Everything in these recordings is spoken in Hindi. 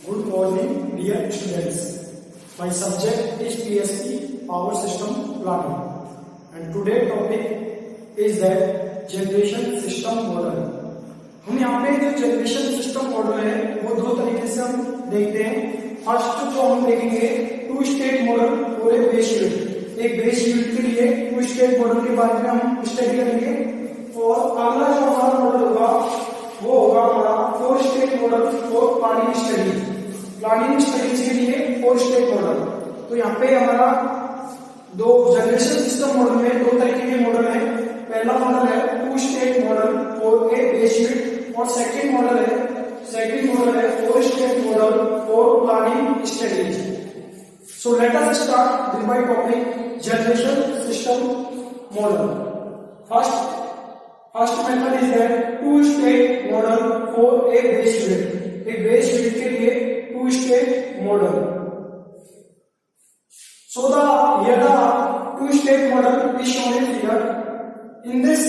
Good morning, dear students. My subject is PSP, Power System Planning, and today topic is that Generation System Model. हम यहाँ पे जो जनरेशन सिस्टम मॉडल है वो दो तरीके से हम देखते हैं. फर्स्ट जो हम देखेंगे टू स्टेट मॉडल और एक बेस यूनिट. एक बेस यूनिट के लिए टू स्टेट मॉडल के बारे में हम स्टडी करेंगे. और अगला जो हमारा मॉडल होगा वो होगा हमारा फोर स्टेट मॉडल और प्लानिंग स्टडी. प्लानिंग स्टडीज के लिए फोर स्टेट मॉडल. तो यहाँ पे हमारा दो जनरेशन सिस्टम मॉडल में दो तरीके के मॉडल है. पहला मॉडल है टू स्टेट मॉडल और ए बेस यूनिट, और सेकंड मॉडल है फोर स्टेट मॉडल और planning studies. So let us start with my topic generation system model. First method is that two state model for a base unit. एक बेस यूनिट के लिए two state model. So here the two state model is shown in figure. In this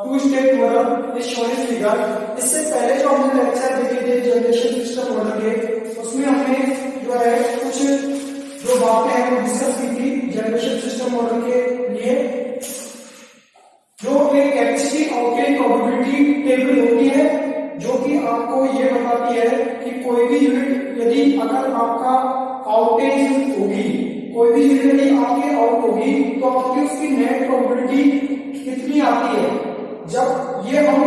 two state model is shown in figure. इससे पहले जो हमने लेक्चर देखे थे जनरेशन सिस्टम मॉडल के, उसमें हमने जो है कुछ जो बातें हैं वो डिस्कस की थी जनरेशन सिस्टम मॉडल के लिए. जो एक कैपेसिटी आउटलाइन प्रोबेबिलिटी टेबल होती है जो कि आपको ये बताती है कि कोई भी यूनिट यदि अगर आपका आउटेज होगी, कोई भी यूनिट यदि आपके आउट होगी तो आपकी उसकी नेट प्रोबेबिलिटी कितनी आती है. जब ये हम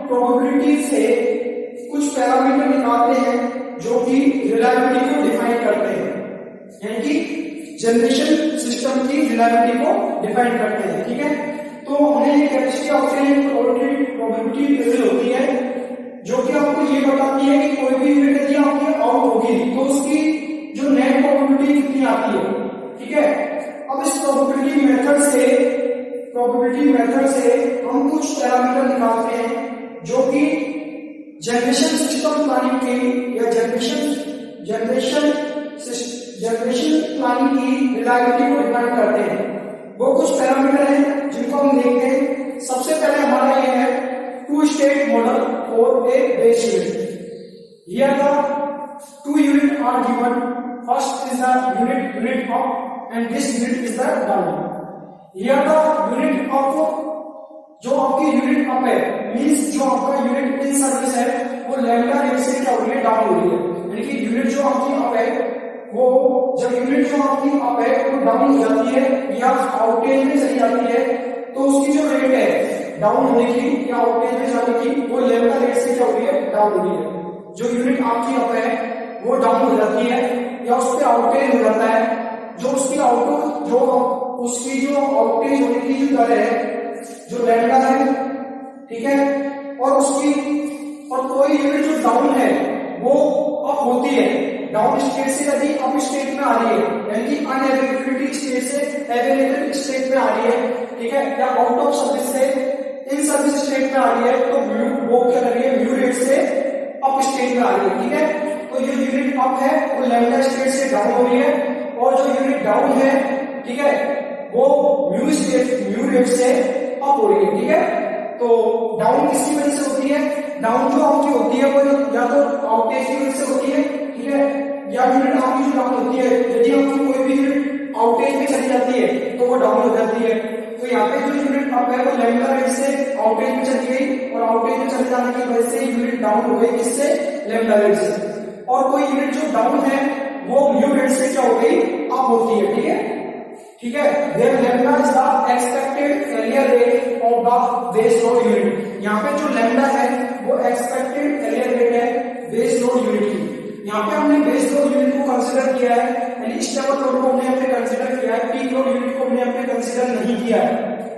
प्रोबेबिलिटी से कुछ पैरामीटर निकालते हैं जो कि रिलायबिलिटी को डिफाइन करते हैं, यानी कि जनरेशन सिस्टम की रिलायबिलिटी को डिफाइन करते हैं. ठीक है, तो हमने ये कैपेसिटी आउटलाइन प्रोबेबिलिटी टेबल होती है जो कि आपको ये बताती है कि कोई भी यूनिट यदि आपके आउट होगी तो उसकी जो नेट प्रोबेबिलिटी कितनी आती है. ठीक है, अब इस प्रोबेबिलिटी मेथड से हम कुछ पैरामीटर निकालते हैं जो कि जनरेशन सिस्टम प्लानिंग की या जनरेशन प्लानिंग की रिलायबिलिटी को डिफाइन करते हैं. वो कुछ पैरामीटर हैं जिनको हम देखते हैं. सबसे पहले हमारा ये है टू स्टेट मॉडल और a base unit. Here the two unit are given. First is the unit up and this unit is the down. Here the unit up, जो आपकी यूनिट अप है मीन्स जो आपका यूनिट इन सर्विस है वो लैम्डा रेट से क्या हो रही है, डाउन हो रही है. यानी कि यूनिट जो आपकी अप है वो जब यूनिट जो आपकी अप है वो डाउन हो जाती है या आउटेज में चली जाती है तो उसकी जो रेट है डाउन होने की या आउटेज में जाने की वो लैम्डा रेट से क्या हो रही है, डाउन हो रही है. जो यूनिट आपकी अप है वो डाउन हो जाती है या उस पर आउटेज हो जाता है. जो उसकी उसकी जो आउटेज होने की जो दर है जो लैम्डा है, ठीक है, और कोई यूनिट जो डाउन है वो अप होती है. डाउन स्टेट से यदि अप स्टेट में आ रही है यानी कि अनअवेलेबिलिटी स्टेट से अवेलेबल स्टेट में आ रही है, ठीक है, या आउट ऑफ सर्विस से इन सर्विस स्टेट में आ रही है तो वो क्या कर रही है, म्यू रेट से अप स्टेट में आ रही है. ठीक है, तो जो यूनिट अप है वो लैम्डा स्टेट से डाउन हो रही है और जो यूनिट डाउन है, ठीक है, वो म्यू रेट से अप हो रही है. ठीक है, तो डाउन किसकी वजह से होती है, डाउन जो आपकी होती है वो या तो आउटेज की वजह से होती है, ठीक है, या यूनिट आपकी जो डाउन होती है यदि आपकी कोई भी यूनिट आउटेज में चली जाती है तो वो डाउन हो जाती है. तो यहाँ पे जो यूनिट अप है वो लैम्डा रेट से आउटेज में चली गई और आउटेज में चले जाने की वजह से यूनिट डाउन हो गई, किससे, लैम्डा रेट से. और कोई यूनिट जो डाउन है वो म्यू रेट से क्या हो गई, अप होती है. ठीक है, there lambda is the expected failure rate of the base load unit. यहाँ पे जो लैम्डा है वो एक्सपेक्टेड फेलियर रेट है बेस लोड यूनिट की. यहाँ पे हमने बेस लोड यूनिट को कंसीडर किया है, यानी स्टेबल लोड को हमने कंसीडर किया है, पीक लोड यूनिट को हमने कंसीडर नहीं किया है.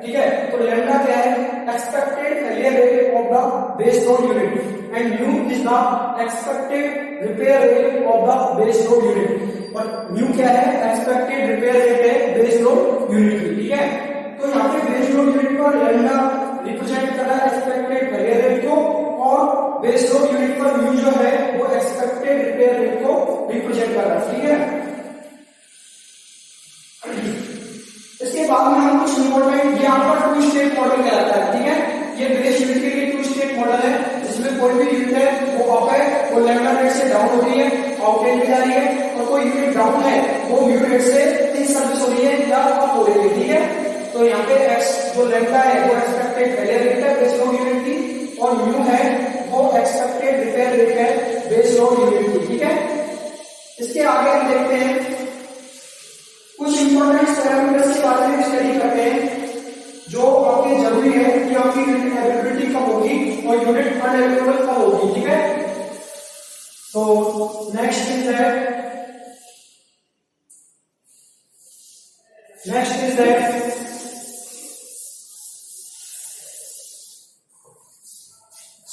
ठीक है, तो लैम्डा क्या है, expected failure rate of the base load unit and mu is the expected repair rate of the base load unit. और mu क्या है, expected repair rate है base load unit की. ठीक है, तो यहाँ पे base load unit पर लैम्डा रिप्रेजेंट कर रहा है expected failure rate को और base load unit पर mu जो है वो expected repair rate को रिप्रेजेंट कर रहा है. ठीक है, इसके बाद में हम कुछ इंपॉर्टेंट यहाँ पर टू स्टेट मॉडल कहलाता है. ठीक है, ये बेस यूनिट के लिए टू स्टेट मॉडल है जिसमें कोई भी यूनिट है वो अप है, वो लैम्डा रेट से डाउन हो रही है, आउटलेट में जा रही है, और कोई यूनिट डाउन है वो म्यू रेट से इन सर्विस हो रही है या अप हो रही है, ठीक है। तो यहाँ पे एक्स जो लैम्डा है वो एक्सपेक्टेड फेलियर रेट है बेस्ड ऑन यूनिट की, और म्यू है वो एक्सपेक्टेड रिपेयर रेट है बेस्ड ऑन यूनिट की, ठीक है। इसके आगे हम देखते हैं कुछ इंपॉर्टेंट पैरामीटर्स के बारे में स्टडी करते हैं जो आपके जरूरी है कि आपकी यूनिट अवेलेबिलिटी कब होगी और यूनिट अनअवेलेबल कब होगी, ठीक है। तो next is that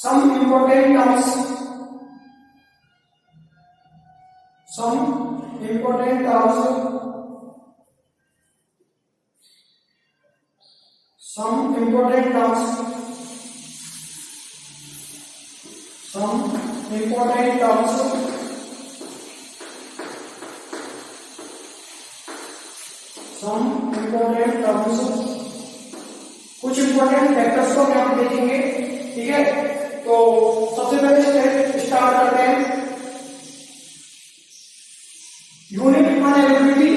some important terms कुछ इंपॉर्टेंट फैक्टर्स को यहाँ पे देखेंगे, ठीक है। तो सबसे पहले स्टार्ट करते हैं यूनिट अनअवेलेबिलिटी।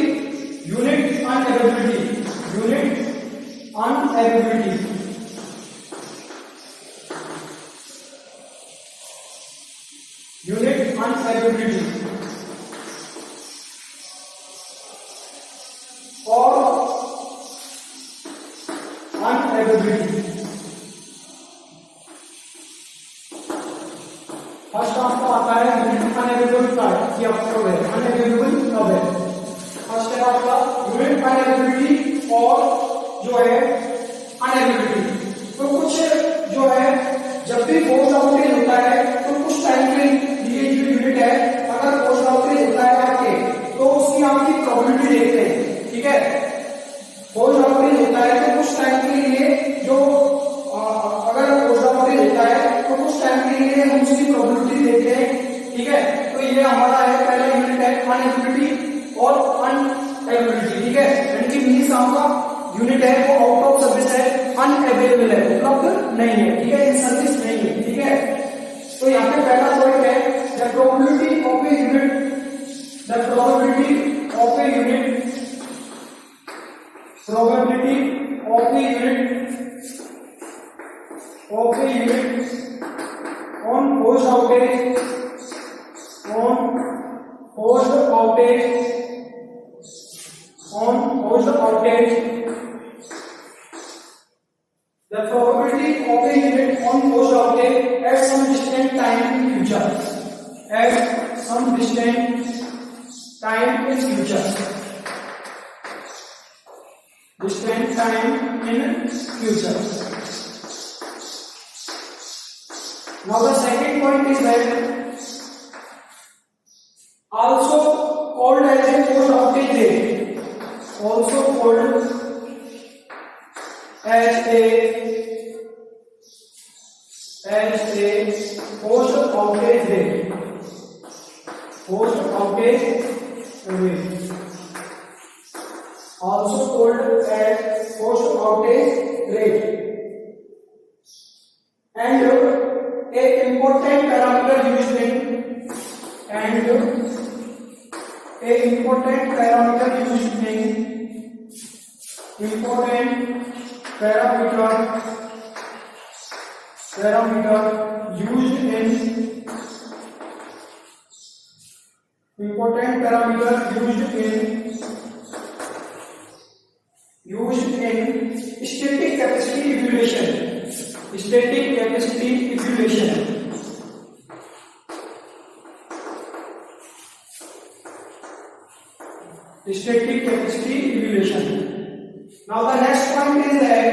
और अनअवेलेबिलिटी फर्स्ट आपका आता है यूनिट अनअवेलेबल का कि आपको है अनअवेलेबल कब है। फर्स्ट है आपका यूनिट अनअवेलेबिलिटी और जो है अनअवेलेबिलिटी। तो कुछ जो है जब भी पोस्ट आउटेज होता है तो कुछ टाइम के लिए जो यूनिट है अगर पोस्ट आउटेज होता है आपके तो उसकी आपकी प्रोबेबिलिटी देखते हैं, ठीक है। पोस्ट आउटेज होता है तो कुछ टाइम के लिए जो अगर पोस्ट आउटेज होता है तो कुछ टाइम के लिए हम उसकी प्रोबेबिलिटी देखते हैं, ठीक है। तो ये हमारा है पहला यूनिट है अनएबिलिटी और अनएबिलिटी, ठीक है। यानी कि मींस आपका यूनिट है वो आउट ऑफ सर्विस है, अनअवेलेबल है, उपलब्ध नहीं है, ठीक है, इन सर्विस नहीं है, ठीक है। तो यहाँ पे पहला पॉइंट है the probability of a unit on post outage the probability of a unit on post outage at some distant time in future Now the second point is that also called as a post outage rate, also called as a post outage rate, also called as post outage rate. And a important parameter used in static capacity evaluation. Static capacity evaluation. Now the next point is that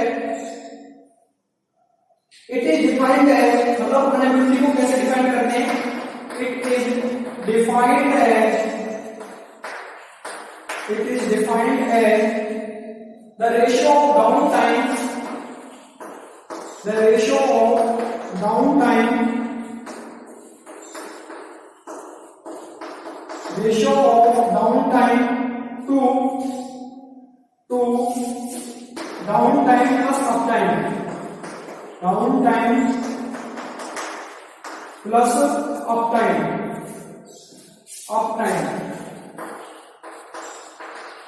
it is defined as, मतलब अनएबिलिटी को कैसे डिफाइन करते हैं? It is defined as the ratio of downtime to downtime plus uptime. Downtime plus up time, up time,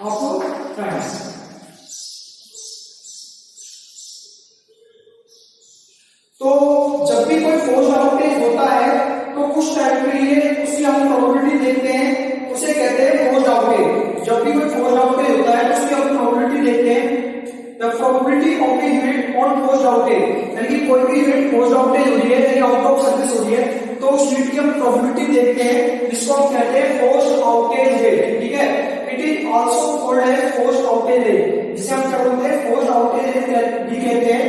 up time. तो जब भी कोई फोर्स आउटेज होता है तो कुछ टाइम के लिए उसकी हम प्रोबेबिलिटी देखते हैं, उसे कहते हैं फोर्स आउटेज। जब भी कोई फोर्स आउटेज होता है तो उसकी हम प्रोबेबिलिटी देखते हैं। The probability of the unit on force outage, यानी कि कोई भी यूनिट फोर्स आउटेज हो रही है यानी आउट ऑफ सर्विस हो रही है तो उस यूनिट की हम प्रोबेबिलिटी देखते हैं, जिसको हम कहते हैं फोर्स आउटेज रेट। ठीक है, it is also called as force outage rate, जिसे हम क्या बोलते हैं, फोर्स आउटेज रेट भी कहते हैं।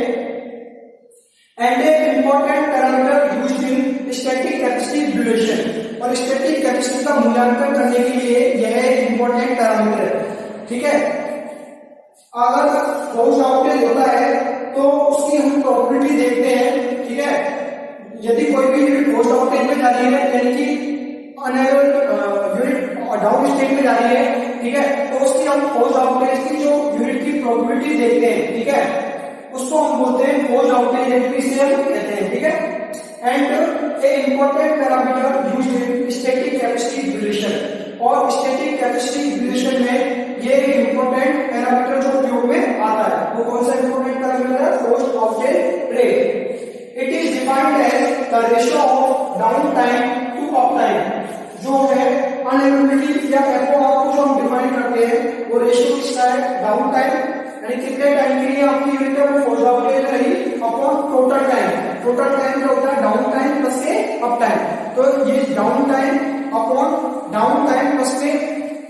And A important parameter used in static capacity duration, और स्टैटिक कैपेसिटी का मूल्यांकन करने के लिए यह एक इंपॉर्टेंट पैरामीटर है। ठीक है, अगर फोर्स आउटेज होता है तो उसकी हम प्रोबेबिलिटी देखते हैं। ठीक है, यदि कोई भी यूनिट फोर्स आउटेज में जा रही है यानी कि यूनिट डाउन स्टेट में जा रही है, ठीक है, तो उसकी हम फोर्स आउटेज की जो यूनिट की प्रोबेबिलिटी देखते हैं। ठीक है, उसको हम बोलते हैं फोर्स आउटेज रेट भी से हम कहते हैं। ठीक है, and A important parameter used in static capacity duration, और स्टैटिक कैपेसिटी ड्यूरेशन में ये एक इंपॉर्टेंट पैरामीटर जो उपयोग में आता है वो कौन सा इंपॉर्टेंट पैरामीटर है, force outage rate. It is defined as the ratio of down time to up time, जो है अनएबिलिटी या एफओआर को जो हम डिफाइन करते हैं वो रेशियो किसका है, डाउन टाइम, यानी कितने टाइम के लिए आपकी यूनिट में फोर्स आउटेज रही upon total time. Total time क्या होता है, डाउन टाइम प्लस के अप टाइम। तो ये down time upon down time plus के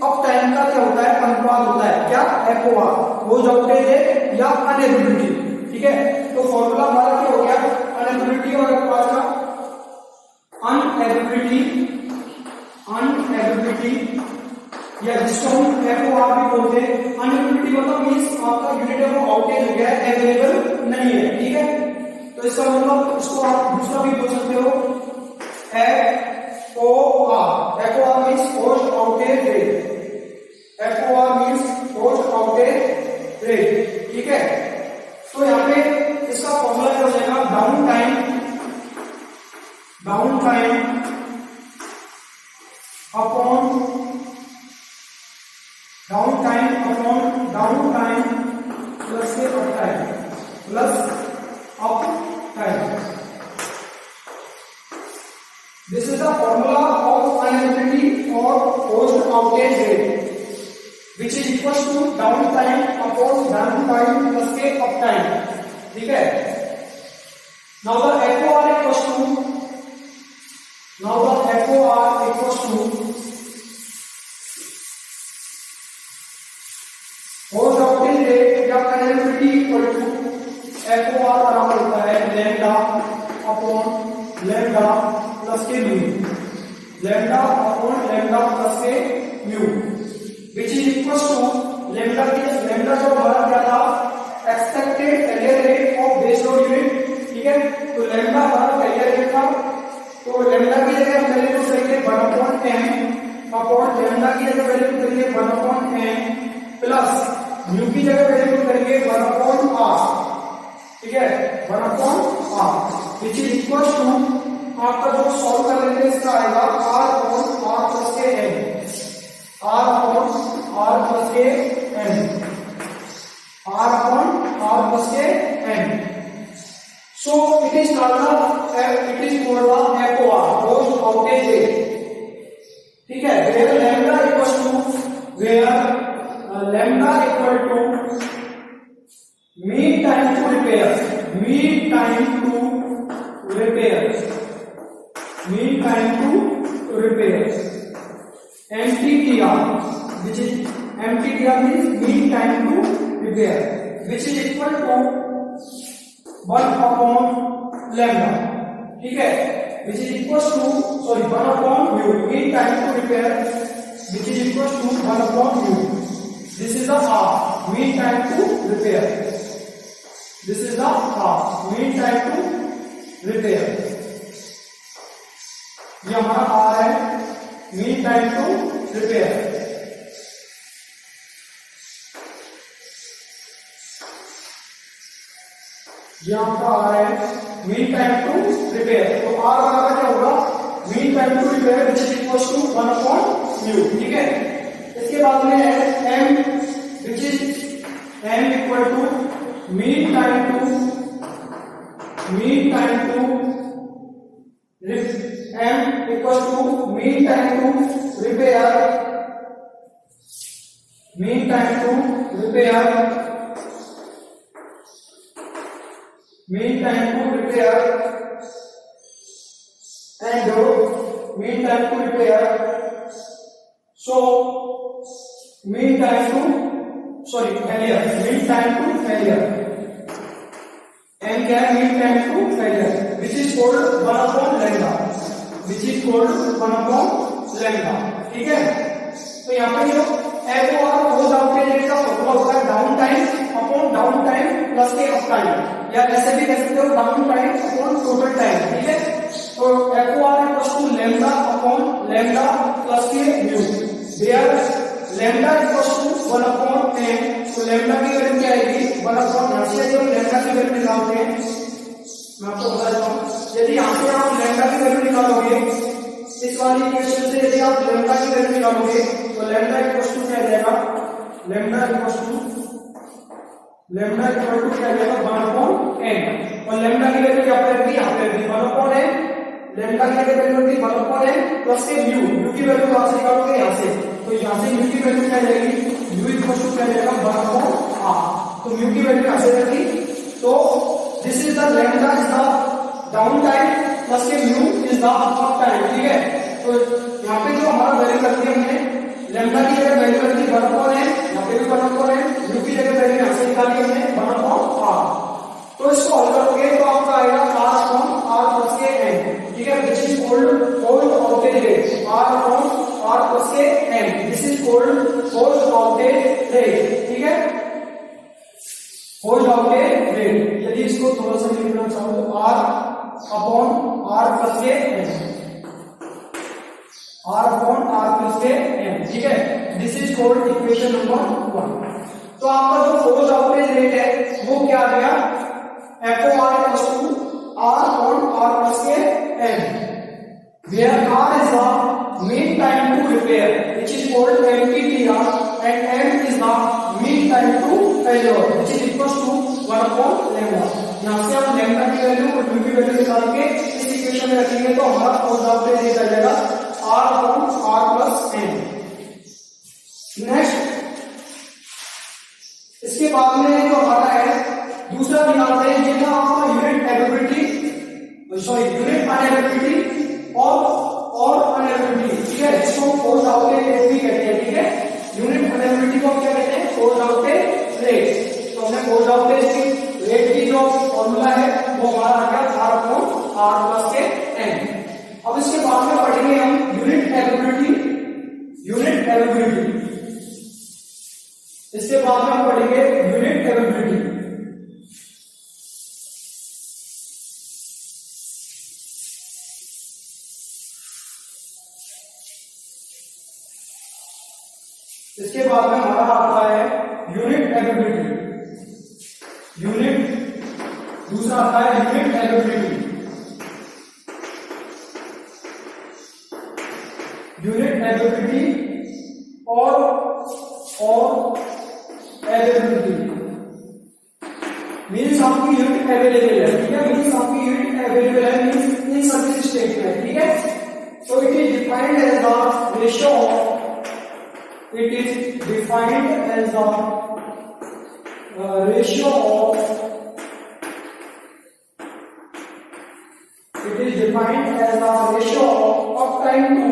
अप टाइम का क्या होता है, अनुपात होता है क्या, एफओआर, फोर्स आउटेज रेट या अनएबिलिटी। ठीक है, तो फॉर्मूला हमारा क्या हो गया, अनएबिलिटी और अनुपात का, अनएबिलिटी, अनएबिलिटी या जिसको हम एफओआर भी बोलते हैं। अनएबिलिटी मतलब मींस आपका यूनिट है वो आउटेज हो गया है, अवेलेबल नहीं है। ठीक है, तो इसका मतलब इसको आप दूसरा भी बोल सकते हो, FOR. FOR means force outage rate, FOR means force outage rate. ठीक है, तो यहाँ पे इसका फॉर्मूला क्या हो जाएगा, down time, down time upon down time upon down time plus के up time, plus up time. This is the formula of inability और force outage rate, which is equal to down time upon down time plus के अप टाइम। ठीक है, now the FOR equals to, now the FOR equals to force outage rate या अनएबिलिटी इक्वल टू एफओआर बराबर होता है लैम्डा अपॉन लैम्डा प्लस के mu, lambda upon lambda plus के mu, which is equal to lambda जो हमारा क्या था, expected failure rate of base load unit. ठीक है, तो लैम्डा हमारा फेलियर रेट था, तो लैम्डा की जगह हम वैल्यू करेंगे 1/n अपॉन लैम्डा की जगह वैल्यू करेंगे 1/n प्लस म्यू की जगह वैल्यू करेंगे 1/r। ठीक है, 1/r, which is equal to आपका जो सॉल्व कर लेंगे इसका आएगा r अपॉन r प्लस के n, r upon r plus के n, r upon r plus के n। So it is called FOR, force outage rate. ठीक है, where lambda equal to, where lambda equal to mean time to repair, mean time to repair, mean time to repair, MTTR, which is MTTR means mean time to repair, which is equal to 1/lambda. ठीक है, which is equal to 1/mu, mean time to repair, which is equal to 1/mu. This is the R, mean time to repair. This is the R, mean time to repair. ये हमारा R है, mean time to repair. ये आपका R है, mean time to repair. तो R बराबर क्या होगा, time to repair which is equal to 1 upon mu, ठीक है। इसके बाद में है M which is M equal to mean time to M equal to mean time to repair failure M क्या है mean time to failure which is called 1 upon lambda, ठीक है। तो यहाँ पे जो F O R close out के रेट का फॉर्मूला होता है down time upon down time plus के अप टाइम, या ऐसे भी कह सकते हो down time upon total time, ठीक है। तो F O R equals to lambda upon lambda plus के mu, where lambda equals to 1 upon M. तो लैम्डा की वैल्यू क्या आएगी 1 अपॉन यहाँ से जो लैम्डा की वैल्यू निकालते हैं मैं आपको बता देता हूँ। यदि यहाँ से आप लैम्डा की वैल्यू निकालोगे इस वाली इक्वेशन से, यदि आप लैम्डा की वैल्यू निकालोगे तो लैम्डा इक्वल्स टू क्या आ जाएगा, लैम्डा इक्वल टू क्या आ जाएगा 1 अपॉन एन, और लैम्डा की वैल्यू क्या पड़ेगी यहाँ पे 1 अपॉन एन, लैम्डा की वैल्यू होगी 1 अपॉन एन प्लस के म्यू की वैल्यू कहां से निकालोगे यहाँ से, तो यहाँ से म्यू की वैल्यू क्या आ जाएगी, म्यू इक्वल टू क्या आ जाएगा 1 अपॉन आर, तो म्यू की वैल्यू ऐसे रहेगी। तो this is the lambda is the down time plus के mu is the up time, ठीक है। तो यहाँ पे जो हमारा वैल्यू करती है हमने लैम्डा की जगह वैल्यू करती है 1 अपॉन एन, यहाँ पे भी 1 अपॉन एन, म्यू की जगह वैल्यू यहाँ से निकाली हमने 1 अपॉन आर। तो इसको हल करोगे तो आपका आएगा आर अपॉन आर प्लस के एन, ठीक है, which is called forced voltage rate, R upon R plus के N, this is called forced voltage rate, ठीक है, फोर्स्ड वोल्टेज रेट। यदि इसको थोड़ा सा लिखना चाहो तो आर अपॉन आर प्लस के N, R upon R plus के एन, ठीक है, this is called equation number 1। तो आपका जो फोर्स्ड वोल्टेज रेट है वो क्या आ गया, FOR equals to R upon R plus K N, where R is the mean time to repair, which is called MTTR, and M is the mean time to failure, which is equals to 1 upon lambda। यहाँ से हम लैम्डा की वैल्यू और म्यू की वैल्यू निकाल के इस इक्वेशन में रखेंगे तो हमारा फोर्स्ड वोल्टेज रेट आ जाएगा R upon R plus N। Next इसके बाद में जो हमारा है दूसरा निकालते हैं, ये था आपका unit availability, sorry unit availability और अवेलेबिलिटी, ठीक है, इसको फोर्स्ड वोल्टेज रेट भी कहते हैं, ठीक है। यूनिट अवेलेबिलिटी को क्या कहते हैं, फोर्स्ड वोल्टेज रेट। तो हमने फोर्स्ड वोल्टेज की रेट की जो फॉर्मूला है वो हमारा आ गया आर अपॉन आर प्लस के एन। अब इसके बाद में पढ़ेंगे हम यूनिट अवेलेबिलिटी, इसके बाद में हम पढ़ेंगे यूनिट अवेलेबिलिटी। इसके बाद में हमारा आता है यूनिट अवेलेबिलिटी, दूसरा आता है यूनिट अवेलेबिलिटी। और अवेलेबिलिटी मीन्स आपकी यूनिट अवेलेबल है, ठीक है, मीन्स आपकी यूनिट अवेलेबल है मीन्स इन सर्विस स्टेट में, ठीक है। So it is defined as the ratio of, it is defined as the ratio of, it is defined as the ratio of uptime to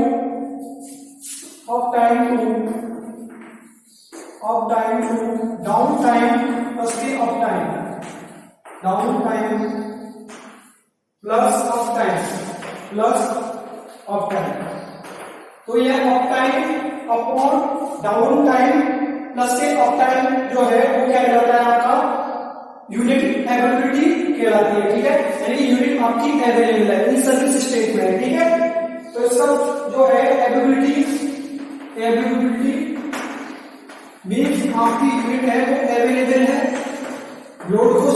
downtime plus the uptime, downtime plus uptime, तो ये uptime upon down time plus के अपटाइम जो है वो क्या कहलाता है, आपका यूनिट एवेलेबिलिटी कहलाती है, ठीक है, यानी यूनिट आपकी अवेलेबल है इन सर्विस स्टेट में, ठीक है। तो इसका जो है एवेलेबिलिटी मीन्स आपकी यूनिट है वो अवेलेबल है, लोड को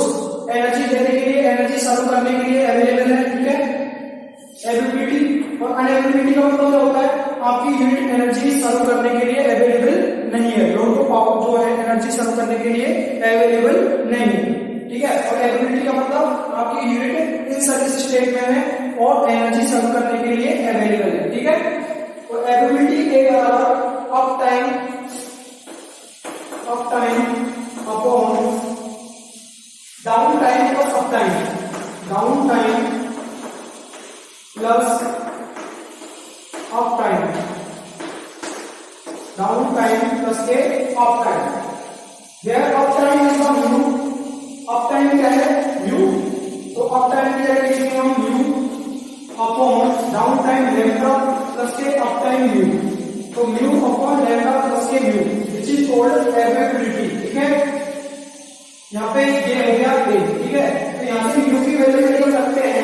एनर्जी देने के लिए, एनर्जी सर्व करने के लिए अवेलेबल है, ठीक है। एबिलिटी। और अनएबिलिटी का मतलब क्या होता है, आपकी यूनिट एनर्जी सर्व करने के लिए अवेलेबल नहीं है, लोड को पावर जो है एनर्जी सर्व करने के लिए अवेलेबल नहीं है, ठीक है। और एबिलिटी का मतलब आपकी यूनिट इन सर्विस स्टेट में है और एनर्जी सर्व करने के लिए अवेलेबल है, ठीक है। तो एबिलिटी के बराबर up time upon down time plus up time, down time plus up time, down time plus के up time. Where up time is the mu, up time क्या है म्यू, तो अप टाइम की जगह लिखेंगे हम mu upon down time lambda plus के अप टाइम म्यू, तो म्यू अपॉन लैम्डा प्लस के mu which is called ability, ठीक है। यहाँ पे ये हो गया ए, ठीक है। तो यहाँ से म्यू की वैल्यू निकल सकते हैं,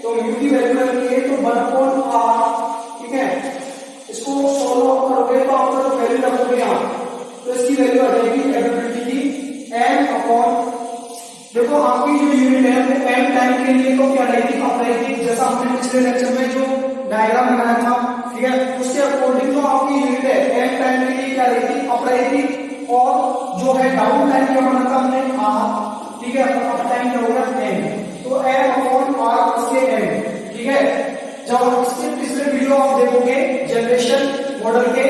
तो म्यू की वैल्यू रखिए तो 1/r, ठीक है। इसको सॉल्व आउट करोगे तो आपका जो वैल्यू रखोगे यहाँ, तो इसकी वैल्यू आ जाएगी एबिलिटी की m अपॉन, देखो आपकी जो यूनिट है वो m टाइम के लिए तो क्या रहेगी, अप रहेगी, जैसा हमने पिछले लेक्चर में जो डायग्राम बनाया था, ठीक है। उसके अकॉर्डिंग जो आपकी यूनिट है m टाइम के लिए क्या रहेगी, अप रहेगी। और जो है डाउन टाइम क्या बना था हमने r, ठीक है। अप टाइम क्या होगा m, तो m अपॉन r प्लस के m, ठीक है। जब इसके पिछले वीडियो आप देखोगे जनरेशन मॉडल के,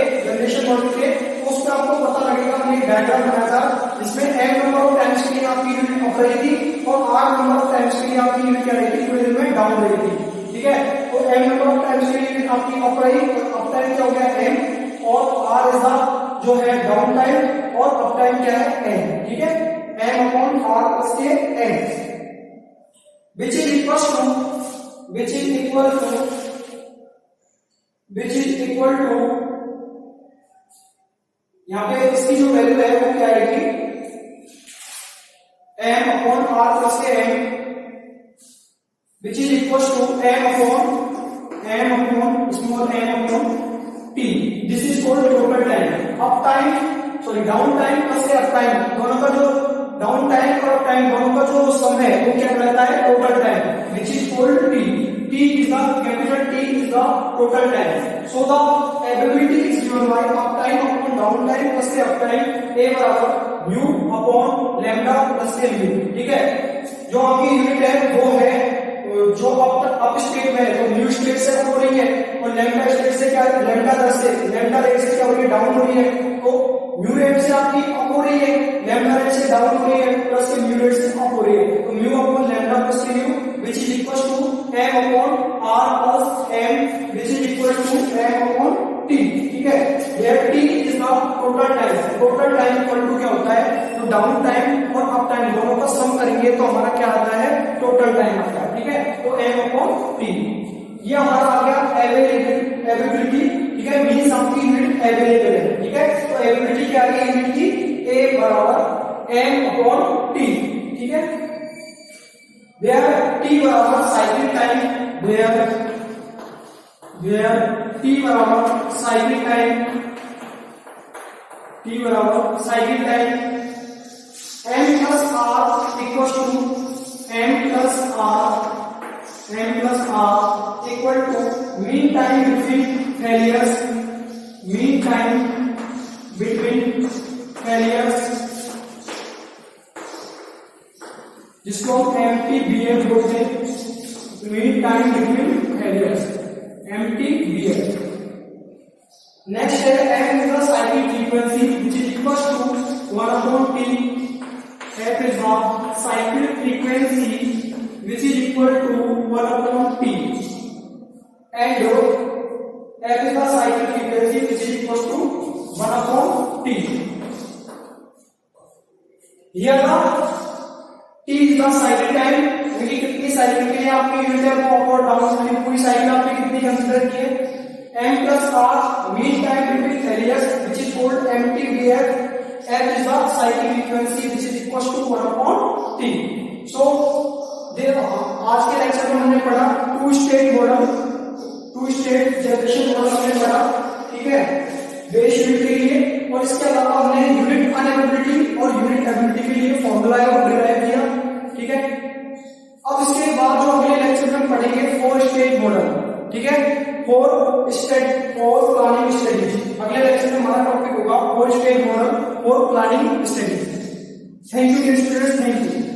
उस पर आपको पता लगेगा, हमने एक डायग्राम बनाया था जिसमें m नंबर ऑफ टाइम्स के लिए आपकी यूनिट अप रहेगी और r नंबर ऑफ टाइम्स के लिए आपकी यूनिट क्या रहेगी, इक्विलिब्रियम में डाउन रहेगी, ठीक है। तो m नंबर ऑफ टाइम्स के लिए आपकी अप रही, तो अप टाइम क्या हो गया m, और r इज द जो है डाउन टाइम, और अप टाइम क्या है n, ठीक है। m अपॉन r प्लस के n which is equal to यहाँ पे इसकी जो वैल्यू है वो क्या आएगी, m अपॉन r प्लस के n which is equal to m upon small m upon t, this is called total time. Up time sorry down time plus के अप टाइम, दोनों का जो डाउन टाइम और अप टाइम दोनों का जो सम है वो क्या कहलाता है, total time, which is called t. T is the capital T is the total time. So the ability is given by up time upon down time plus के up time A बराबर mu upon lambda plus के mu, ठीक है। जो आपकी यूनिट है वो है जो अप स्टेट में है तो म्यू स्टेट से अप हो रही है, और लैम्डा स्टेट से क्या, लैम्डा रेट से क्या हो रही है, डाउन हो रही है। तो म्यू रेट से आपकी अप हो रही है, लैम्डा रेट से डाउन हो रही है, प्लस के म्यू रेट से अप हो रही है, तो म्यू अपॉन लैम्डा प्लस के mu which is equal to m upon r plus m which is equal to m upon t, ठीक है। where t is the total time, total time equal to क्या होता है, तो डाउन टाइम और अप टाइम दोनों का सम करेंगे तो हमारा क्या आता है, टोटल टाइम आता है, ठीक है। तो m upon t ये हमारा आ गया एबिलिटी, ठीक है, मींस आपकी यूनिट अवेलेबल है, ठीक है। तो एबिलिटी क्या आ गई यूनिट की, a बराबर m upon t, ठीक है। where t बराबर साइकिल टाइम, where t बराबर साइकिल टाइम, t बराबर cycle time, m plus r equal to m plus r equal to mean time between failures, mean time between failures जिसको हम MTBF बोलते हैं, mean time between failures, MTBF। Next है m is the cycle frequency which is equal to 1 upon t, f is the cycle frequency which is equal to 1 upon t and f is the cycle frequency which is equal to 1 upon t। Here the t is the cycle time, क्योंकि कितनी साइकिल के लिए आपकी यूनिट है वो अप और डाउन, यानी पूरी साइकिल आपने कितनी कंसीडर की है, m plus r mean time between failures which is called MTBF, f is the cycle frequency which is equal to 1 upon t। So आज के लेक्चर में हमने पढ़ा टू स्टेट जनरेशन मॉडल हमने पढ़ा, ठीक है, बेस यूनिट के लिए, और इसके अलावा हमने यूनिट अनएबिलिटी और यूनिट एबिलिटी के लिए फॉर्मूला है वो डिराइव किया, ठीक है। अब इसके बाद जो अगले लेक्चर में पढ़ेंगे 4 स्टेट स्टेट मॉडल, ठीक है, फोर प्लानिंग स्टडीज। अगले लेक्चर में हमारा टॉपिक होगा four state model for planning studies. Thank you students, thank you.